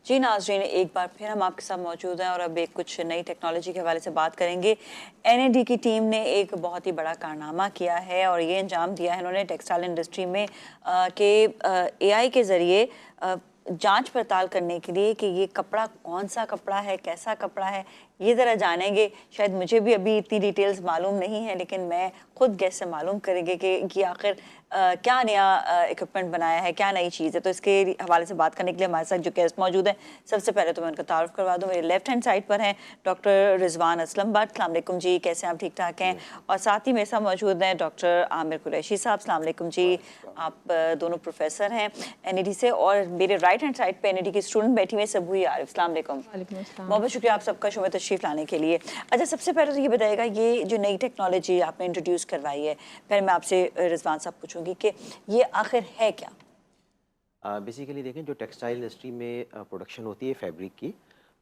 जी नाज़रीन, एक बार फिर हम आपके साथ मौजूद हैं और अब एक कुछ नई टेक्नोलॉजी के हवाले से बात करेंगे। एनएडी की टीम ने एक बहुत ही बड़ा कारनामा किया है और ये अंजाम दिया है इन्होंने टेक्सटाइल इंडस्ट्री में कि एआई के ज़रिए जांच पड़ताल करने के लिए कि ये कपड़ा कौन सा कपड़ा है, कैसा कपड़ा है, ये ज़रा जानेंगे। शायद मुझे भी अभी इतनी डिटेल्स मालूम नहीं है, लेकिन मैं खुद गैस से मालूम करेंगे कि आखिर क्या नया इक्विपमेंट बनाया है, क्या नई चीज़ है। तो इसके हवाले से बात करने के लिए हमारे साथ जो गेस्ट मौजूद हैं, सबसे पहले तो मैं उनका तारुफ करवा दूँ। मेरे लेफ्ट हैंड साइड पर हैं डॉक्टर रिजवान असलम भट्ट। अस्सलाम वालेकुम जी, कैसे हैं आप? ठीक ठाक हैं? और साथ ही मेरे साथ मौजूद हैं डॉक्टर आमिर कुरैशी साहब। अस्सलाम वालेकुम जी, आप दोनों प्रोफेसर हैं एनईडी से। और मेरे राइट हैंड साइड पे एनईडी की स्टूडेंट बैठी हुई है सबूई आरिफ। अस्सलाम वालेकुम। बहुत शुक्रिया आप सबका शो में तशरीफ लाने के लिए। अच्छा, सबसे पहले तो ये बताइएगा, ये जो नई टेक्नोलॉजी आपने इंट्रोड्यूस करवाई है, पहले मैं आपसे रिजवान साहब पूछूंगी कि ये आखिर है क्या? बेसिकली देखें, जो टेक्सटाइल इंडस्ट्री में प्रोडक्शन होती है फैब्रिक की,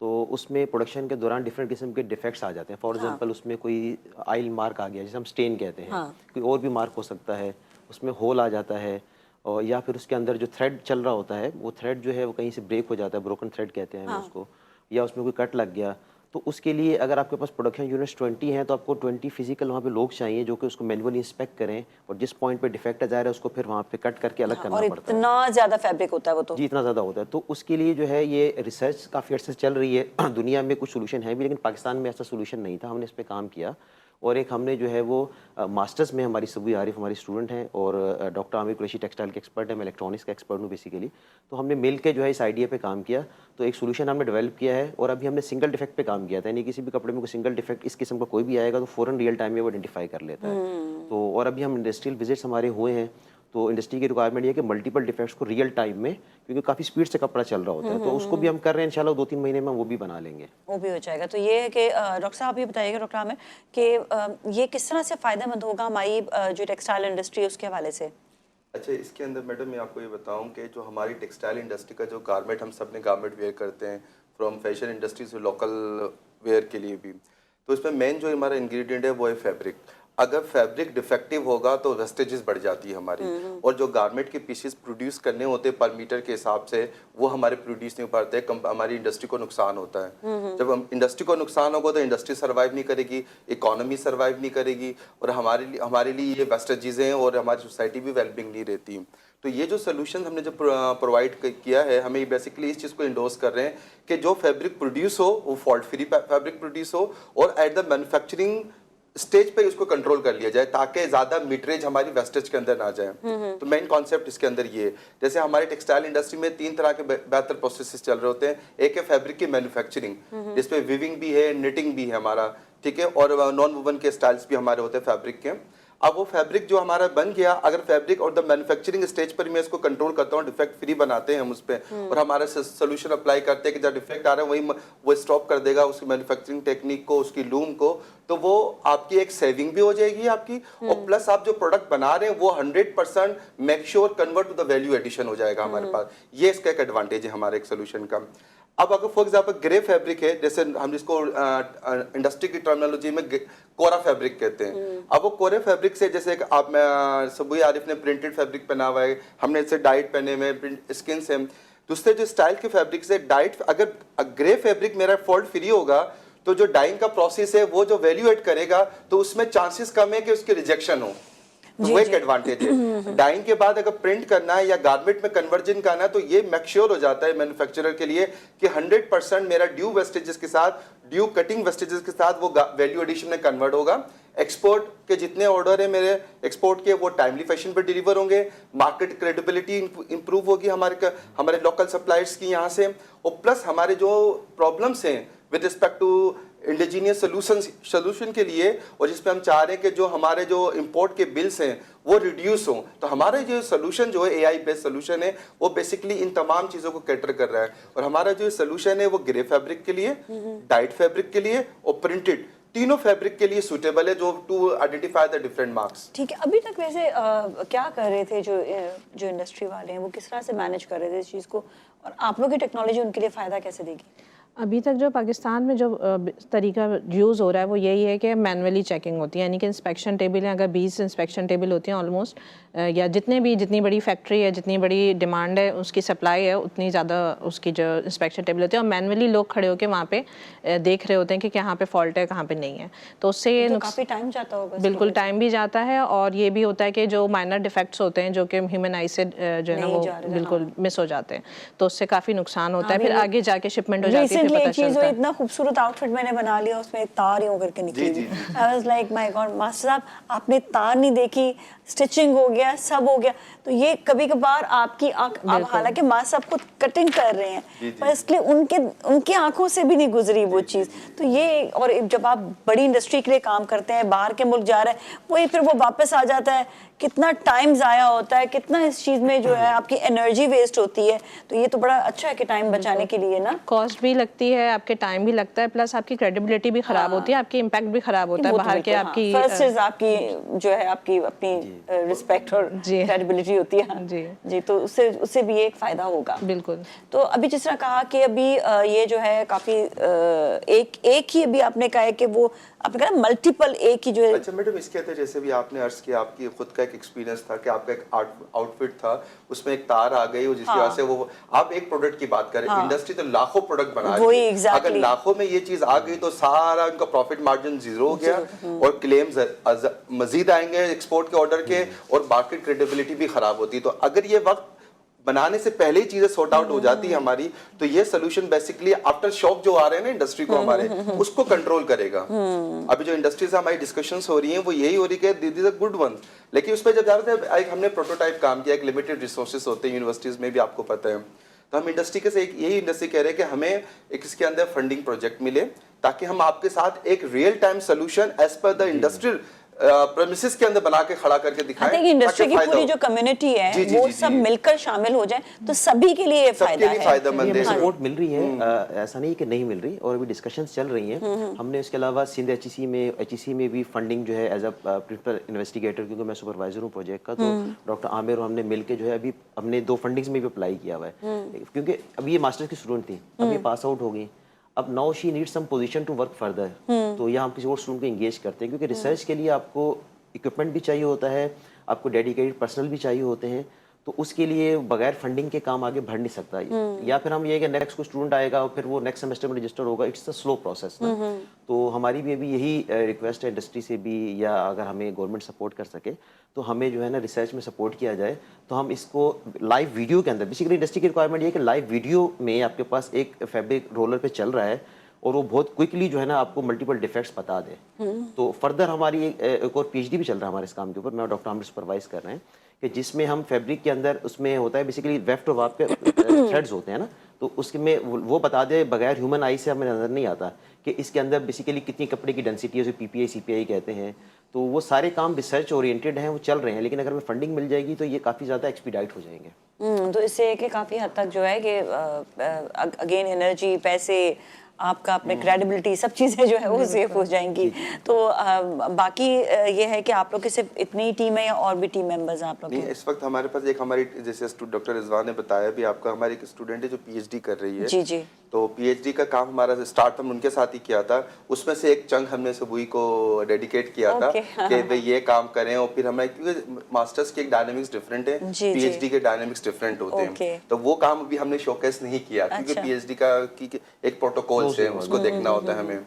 तो उसमें प्रोडक्शन के दौरान डिफरेंट किस्म के डिफेक्ट्स आ जाते हैं। फॉर एग्जांपल उसमें कोई आइल मार्क आ गया, जैसे हम स्टेन कहते हैं, कोई और भी मार्क हो सकता है, उसमें होल आ जाता है, और या फिर उसके अंदर जो थ्रेड चल रहा होता है वो थ्रेड जो है वो कहीं से ब्रेक हो जाता है, ब्रोकन थ्रेड कहते हैं हम उसको, या उसमें कोई कट लग गया। तो उसके लिए अगर आपके पास प्रोडक्शन यूनिट्स 20 हैं तो आपको 20 फिजिकल वहाँ पे लोग चाहिए जो कि उसको मैनुअली इंस्पेक्ट करें, और जिस पॉइंट पे डिफेक्ट आ जा रहा है उसको फिर वहाँ पे कट करके अलग करना पड़ता है। इतना ज़्यादा फैब्रिक होता है वो, तो जी इतना ज़्यादा होता है। तो उसके लिए जो है ये रिसर्च काफ़ी अर्से से चल रही है। दुनिया में कुछ सोल्यूशन है भी, लेकिन पाकिस्तान में ऐसा सोल्यूशन नहीं था। हमने इस पर काम किया, और एक हमने जो है वो मास्टर्स में हमारी सबूई आरिफ हमारी स्टूडेंट हैं, और डॉक्टर आमिर कुरैशी टेक्सटाइल के एक्सपर्ट हैं, मैं इलेक्ट्रॉनिक्स का एक्सपर्ट हूँ बेसिकली। तो हमने मिल के जो है इस आइडिया पे काम किया, तो एक सोल्यूशन हमने डेवलप किया है। और अभी हमने सिंगल डिफेक्ट पे काम किया था, यानी किसी भी कपड़े में कोई सिंगल डिफेक्ट इस किस्म का कोई भी आएगा तो फ़ौरन रियल टाइम में वो आइडेंटिफाई कर लेता है। तो और अभी हम इंडस्ट्रियल विजिट्स हमारे हुए हैं, तो इंडस्ट्री की रिक्वायरमेंट ये है कि मल्टीपल डिफेक्ट्स को रियल टाइम में, क्योंकि काफ़ी स्पीड से कपड़ा चल रहा होता है, तो उसको भी हम कर रहे हैं। इंशाल्लाह 2-3 महीने में वो भी बना लेंगे, वो भी हो जाएगा। तो ये है कि डॉक्टर साहब ये बताइएगा, डॉक्टर आमिर, कि ये किस तरह से फ़ायदेमंद होगा हमारी जो टेक्सटाइल इंडस्ट्री है उसके हवाले से? अच्छा, इसके अंदर मैडम मैं आपको ये बताऊं कि जो हमारी टेक्सटाइल इंडस्ट्री का जो गारमेंट, हम सब ने गारमेंट वेयर करते हैं, फ्रॉम फैशन इंडस्ट्री से लोकल वेयर के लिए भी, तो इसमें मेन जो हमारा इंग्रेडिएंट है वो है फैब्रिक। अगर फैब्रिक डिफेक्टिव होगा तो वेस्टेजेस बढ़ जाती है हमारी, और जो गारमेंट के पीसेस प्रोड्यूस करने होते हैं पर मीटर के हिसाब से, वो हमारे प्रोड्यूस नहीं हो पाते, हमारी इंडस्ट्री को नुकसान होता है। जब हम इंडस्ट्री को नुकसान होगा तो इंडस्ट्री सर्वाइव नहीं करेगी, इकोनॉमी सर्वाइव नहीं करेगी, और हमारे लिए ये वेस्टेजेस हैं और हमारी सोसाइटी भी वेलबिंग नहीं रहती। तो ये जो सोल्यूशन हमने जो प्रोवाइड किया है, हमें बेसिकली इस चीज़ को इंडोर्स कर रहे हैं कि जो फैब्रिक प्रोड्यूस हो वो फॉल्ट फ्री फैब्रिक प्रोड्यूस हो, और एट द मैन्युफैक्चरिंग स्टेज पे उसको कंट्रोल कर लिया जाए ताकि ज्यादा मीटरेज हमारी वेस्टेज के अंदर ना जाए। तो मेन कॉन्सेप्ट इसके अंदर ये है। जैसे हमारे टेक्सटाइल इंडस्ट्री में 3 तरह के बेहतर प्रोसेसेस चल रहे होते हैं। एक है फैब्रिक की मैन्युफैक्चरिंग, जिसमें विविंग भी है, निटिंग भी है हमारा, ठीक है, और नॉन वुवन के स्टाइल्स भी हमारे होते हैं फैब्रिक के। अब वो फैब्रिक जो हमारा बन गया, अगर फैब्रिक और द मैन्युफैक्चरिंग स्टेज पर मैं इसको कंट्रोल करता हूँ, डिफेक्ट फ्री बनाते हैं हम उस पर, और हमारा सोल्यूशन अप्लाई करते हैं कि जब डिफेक्ट आ रहा है वही वो स्टॉप कर देगा उसकी मैन्युफैक्चरिंग टेक्निक को, उसकी लूम को। तो वो आपकी एक सेविंग भी हो जाएगी आपकी, और प्लस आप जो प्रोडक्ट बना रहे हैं वो 100% make sure convert to the value addition हो जाएगा हमारे पास। ये इसका एक एडवांटेज है हमारे एक सोल्यूशन का। अब अगर फॉर एग्जाम्पल ग्रे फैब्रिक है, जैसे हम जिसको इंडस्ट्री की टर्मिनोलॉजी में कोरा फैब्रिक कहते हैं। अब वो कोरे फैब्रिक से, जैसे आप सबूई आरिफ ने प्रिंटेड फैब्रिक पहना हुआ है, हमने इससे डाइट पहने हुए प्रिंट स्किन से। दूसरे जो स्टाइल के फैब्रिक से डाइट, अगर ग्रे फैब्रिक मेरा फॉल्ट फ्री होगा तो जो डाइंग का प्रोसेस है वो जो वैल्यू एड करेगा तो उसमें चांसेस कम है कि उसकी रिजेक्शन हो। तो वो एक एडवांटेज है। डाइंग के बाद अगर प्रिंट करना है या गारमेंट में कन्वर्जन करना है तो ये मेक श्योर हो जाता है मैन्युफैक्चरर के लिए कि 100% मेरा ड्यू वेस्टेजेस के साथ, ड्यू कटिंग वेस्टेजेस के साथ वो वैल्यू एडिशन में कन्वर्ट होगा। एक्सपोर्ट के जितने ऑर्डर है मेरे एक्सपोर्ट के, वो टाइमली फैशन पे डिलीवर होंगे, मार्केट क्रेडिबिलिटी इंप्रूव होगी हमारे लोकल सप्लायर्स की यहाँ से, और प्लस हमारे जो प्रॉब्लम्स हैं with respect to indigenous solution के लिए, और जिसपे हम चाह रहे हैं कि जो हमारे जो इंपोर्ट के बिल्स हैं वो रिड्यूस हो, तो हमारे जो सोल्यूशन जो है एआई बेस्ड सोल्यूशन है वो बेसिकली इन तमाम चीज़ों को कैटर कर रहा है। और हमारा जो सोल्यूशन है वो ग्रे फैब्रिक के लिए, डाइट फैब्रिक के लिए और प्रिंटेड, तीनों फैब्रिक के लिए सूटेबल है, जो to identify the different marks. ठीक है, अभी तक वैसे क्या कर रहे थे जो इंडस्ट्री वाले हैं, वो किस तरह से मैनेज कर रहे थे इस चीज़ को, और आप लोग की टेक्नोलॉजी उनके लिए फ़ायदा कैसे देगी? ابھی تک جو پاکستان میں جو طریقہ یوز ہو رہا ہے وہ یہی ہے کہ مینولی چیکنگ ہوتی ہے، یعنی کہ انسپیکشن ٹیبل ہیں، اگر 20 انسپیکشن ٹیبل ہوتی ہیں آلموسٹ، یا جتنی بڑی فیکٹری ہے، جتنی بڑی ڈیمانڈ ہے اس کی سپلائی ہے، اتنی زیادہ اس کی جو انسپیکشن ٹیبل ہوتی ہے، اور مینولی لوگ کھڑے ہو کے وہاں پہ دیکھ رہے ہوتے ہیں کہ کہاں پہ فالٹ ہے کہاں پہ نہیں ہے. تو اس سے کافی ٹائم جاتا ہوگا. بالکل ٹائم بھی جاتا ہے، اور یہ بھی ہوتا ہے کہ جو مائنر ڈیفیکٹس ہوتے ہیں جو کہ ہیومن آئی سے جو ہے نا وہ بالکل مس ہو جاتے ہیں، تو اس سے کافی نقصان ہوتا ہے، پھر آگے جا کے شپمنٹ ہو جاتی ہے پھر پتہ چلتا ہے. اتنا خوبصورت آؤٹ فٹ میں نے بنا لیا، اس میں ایک تار یوں کر کے نکلی ہوئی. I was like my God master صاحب آپ نے تار نہیں دیکھی، اسٹچنگ ہو گیا، سب ہو گیا. تو یہ کبھی کبھار آپ کی آپ حالانکہ ماسٹر صاحب خود کٹنگ کر رہے ہیں پر اس لیے ان کی آنکھوں سے بھی نہیں گزری وہ چیز. تو یہ، اور جب آپ بڑی انڈسٹری کے لیے کام کرتے ہیں، باہر کے ملک جا رہے ہیں، وہی پھر وہ واپس آ جاتا ہے، کتنا ٹائم ضائع ہوتا ہے، کتنا اس چیز میں جو ہے آپ کی انرجی ویسٹ ہوتی ہے. تو یہ تو بڑا اچھا ہے کہ ٹائم بچانے کے لیے نا کاسٹ بھی لگتی ہے، آپ کے ٹائم بھی لگتا ہے، پلس آپ کی کریڈیبلٹی بھی خراب ہوتی ہے، آپ کی امپیکٹ بھی خراب ہوتا ہے باہر کے. آپ کی فرسٹ از آپ کی جو ہے آپ کی اپنی رسپیکٹ اور کریڈیبلٹی ہوتی ہے. جی تو اس سے بھی ایک فائدہ ہوگا. بالکل. تو ابھی جس طرح کہا کہ ابھی یہ جو ہے کافی ایک ہی ابھی آپ نے کہا ہے کہ وہ آپ نے کہا ملٹیپل ایک ہی جو ہے. اچھا میڈم اس کے اندر جیسے بھی آپ نے عرض کیا آپ کی خود کا ایک ایکسپیرینس تھا کہ آپ کا ایک آؤٹ فٹ تھا، اس میں ایک تار آ گئی جس کی وجہ سے وہ آپ ایک پروڈکٹ کی بات کریں، انڈسٹری تو لاکھوں پروڈکٹ بنا رہی ہے، اگر لاکھوں میں یہ چیز آ گئی تو سارا ان کا پروفٹ مارجن زیرو ہو گیا اور کلیمز مزید آئیں گے ایکسپورٹ کے آرڈر کے، اور مارکیٹ کریڈیبلٹی بھی خراب ہوتی. تو اگر یہ وقت بنانے سے پہلے ہی چیزیں سورٹ آؤٹ ہو جاتی ہیں ہماری، تو یہ سولوشن بیسیکلی آفٹر شاک جو آ رہے ہیں نا انڈسٹری کو ہمارے، اس کو کنٹرول کرے گا. ابھی جو انڈسٹری سے ہماری ڈسکشنز ہو رہی ہیں وہ یہی ہو رہی ہے کہ دیز اے گڈ ون، لیکن اس پہ جب جاتے ہیں ایک ہم نے پروٹوٹائپ کام کیا، ایک لمیٹڈ ریسورسز ہوتے ہیں یونیورسٹیز میں بھی، آپ کو پتہ ہے. تو ہم انڈسٹری کے سے یہی انڈسٹری کہہ رہے ہیں کہ ہمیں ایک اس کے اندر فنڈنگ پروجیکٹ ملے تاکہ ہم آپ کے ساتھ ایک real time solution as per the industrial premises کے اندر بنا کے کھڑا کر کے دکھائیں. انڈسٹری کی پوری جو کمیونٹی ہے وہ سب مل کر شامل ہو جائیں تو سبھی کے لیے فائدہ مند ہے. سپورٹ مل رہی ہے، ایسا نہیں کہ نہیں مل رہی، اور ابھی ڈسکشنز چل رہی ہیں. ہم نے اس کے علاوہ سندھ ایچ ای سی میں بھی فنڈنگ جو ہے ایز اے پرنسپل انویسٹیگیٹر، کیونکہ میں سپروائزر ہوں پروجیکٹ کا، تو ڈاکٹر عامر اور ہم نے مل کے جو ہے ابھی ہم نے 2 فنڈنگز میں بھی اپلائی کیا ہوا ہے، کیونکہ ابھی یہ ماسٹر کی اسٹوڈنٹ تھی، اب یہ پاس آؤٹ ہو گئی، اب now she need some position to work further. تو یہاں ہم کسی اور اسٹوڈنٹ کو انگیج کرتے ہیں، کیونکہ ریسرچ کے لیے آپ کو اکوپمنٹ بھی چاہیے ہوتا ہے، آپ کو ڈیڈیکیٹڈ پرسنل بھی چاہیے ہوتے ہیں. تو اس کے لیے بغیر فنڈنگ کے کام آگے بڑھ نہیں سکتا. یا پھر ہم یہ کہ نیکسٹ کوئی اسٹوڈنٹ آئے گا اور پھر وہ نیکسٹ سیمسٹر میں رجسٹر ہوگا، اٹس اے سلو پروسیس نا. تو ہماری بھی ابھی یہی ریکویسٹ ہے انڈسٹری سے بھی، یا اگر ہمیں گورنمنٹ سپورٹ کر سکے تو ہمیں جو ہے نا ریسرچ میں سپورٹ کیا جائے. تو ہم اس کو لائیو ویڈیو کے اندر، بیسیکلی انڈسٹری کی ریکوائرمنٹ یہ ہے کہ لائیو ویڈیو میں آپ کے پاس ایک فیبرک رولر پہ چل رہا ہے اور وہ بہت کوئکلی جو ہے نا آپ کو ملٹیپل ڈیفیکٹس بتا دے. تو فردر ہماری ایک اور PhD بھی چل رہا ہے ہمارے اس کام کے اوپر، میں اور ڈاکٹر عامر سپروائز کر رہے ہیں، کہ جس میں ہم فیبرک کے اندر اس میں ہوتا ہے بیسیکلی ویفٹ اور واپ کے تھریڈز ہوتے ہیں نا، تو اس میں وہ بتا دے بغیر ہیومن آئی سے ہمیں نظر نہیں آتا کہ اس کے اندر بیسیکلی کتنی کپڑے کی ڈینسٹی ہے، اسے PPI CPI کہتے ہیں. تو وہ سارے کام ریسرچ اورینٹیڈ ہیں، وہ چل رہے ہیں، لیکن اگر ہمیں فنڈنگ مل جائے گی تو یہ کافی زیادہ ایکسپیڈائٹ ہو جائیں گے. تو اس سے کہ کافی حد تک جو ہے کہ اگین انرجی، پیسے، آپ کا اپنے کریڈیبلٹی، سب چیزیں جو ہے وہ سیف ہو جائیں گی. تو باقی یہ ہے کہ آپ لوگ کی صرف اتنی ٹیم ہے یا اور بھی ٹیم ممبرز ہیں آپ لوگ؟ نہیں، اس وقت ہمارے پاس ایک ہماری جیسے ڈاکٹر رضوان نے بتایا بھی آپ کا، ہماری ایک اسٹوڈنٹ ہے جو PhD کر رہی ہے. جی جی. تو PhD کا کام ہمارا اسٹارٹ ہم ان کے ساتھ ہی کیا تھا. اس میں سے ایک چنک ہم نے سبوئی کو ڈیڈیکیٹ کیا تھا کہ بھئی یہ کام کریں، اور پھر ہمیں کیونکہ ماسٹرز کے ایک ڈائنامکس ڈفرینٹ ہے، PhD کے ڈائنامکس ڈفرینٹ ہوتے ہیں. تو وہ کام ابھی ہم نے شوکیس نہیں کیا کیونکہ PhD کا ایک پروٹوکولس ہے، اس کو دیکھنا ہوتا ہے ہمیں.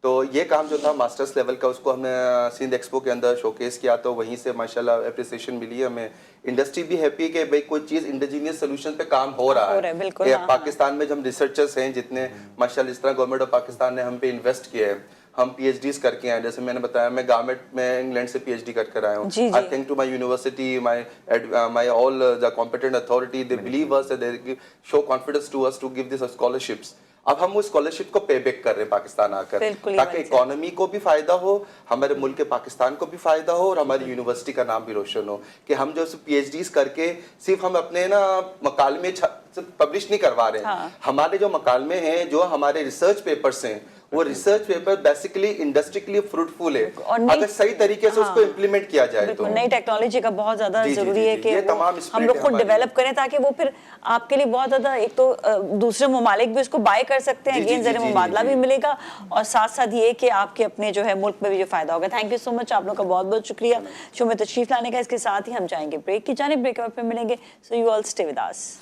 تو یہ کام جو تھا ماسٹرز لیول کا، اس کو ہم نے سندھ ایکسپو کے اندر شوکیس کیا، تو وہیں سے ماشاءاللہ اپریسیشن ملی ہے ہمیں. انڈسٹری بھی ہیپی کہ بھئی کوئی چیز انڈیجینیس سولوشن پہ کام ہو رہا ہے. کہ پاکستان میں جو ہم ریسرچرز ہیں جتنے ماشاءاللہ، اس طرح گورنمنٹ آف پاکستان نے ہم پہ انویسٹ کیا ہے، ہم PhDs کر کے آئے. جیسے میں نے بتایا میں گورنمنٹ میں انگلینڈ سے PhD کر آیا ہوں. I thank to my university, my all the competent authority, they believe us and they show confidence to us to give these scholarships. اب ہم وہ اسکالرشپ کو پے بیک کر رہے ہیں پاکستان آ کر، تاکہ اکانومی کو بھی فائدہ ہو، ہمارے ملک پاکستان کو بھی فائدہ ہو، اور ہماری یونیورسٹی کا نام بھی روشن ہو. کہ ہم جو PhDs کر کے صرف ہم اپنے نا مکالمے پبلش نہیں کروا رہے ہیں، ہمارے جو مکالمے ہیں، جو ہمارے ریسرچ پیپرز ہیں، वो रिसर्च पेपर बेसिकली इंडस्ट्री के लिए फ्रूटफुल है और नई- अगर सही तरीके से उसको इम्प्लीमेंट किया जाए तो। बिल्कुल, नई टेक्नोलॉजी का बहुत ज्यादा जी, जी, जरूरी जी, है जी, कि ये वो तमाम हम spirit लोग है खुद हमारी। डेवलप करें ताकि वो फिर आपके लिए बहुत ज्यादा एक तो दूसरे ममालिक भी उसको बाय कर सकते हैं, जी, जी, अगेन जी, जरिए जी, मुबादला जी, भी जी। मिलेगा और साथ साथ ये कि आपके अपने जो है मुल्क में भी जो फायदा होगा। थैंक यू सो मच, आप लोग का बहुत बहुत शुक्रिया शो में तशरीफ लाने का। इसके साथ ही हम जाएंगे ब्रेक की जानिब, ब्रेक के बाद फिर मिलेंगे। So you all stay with us.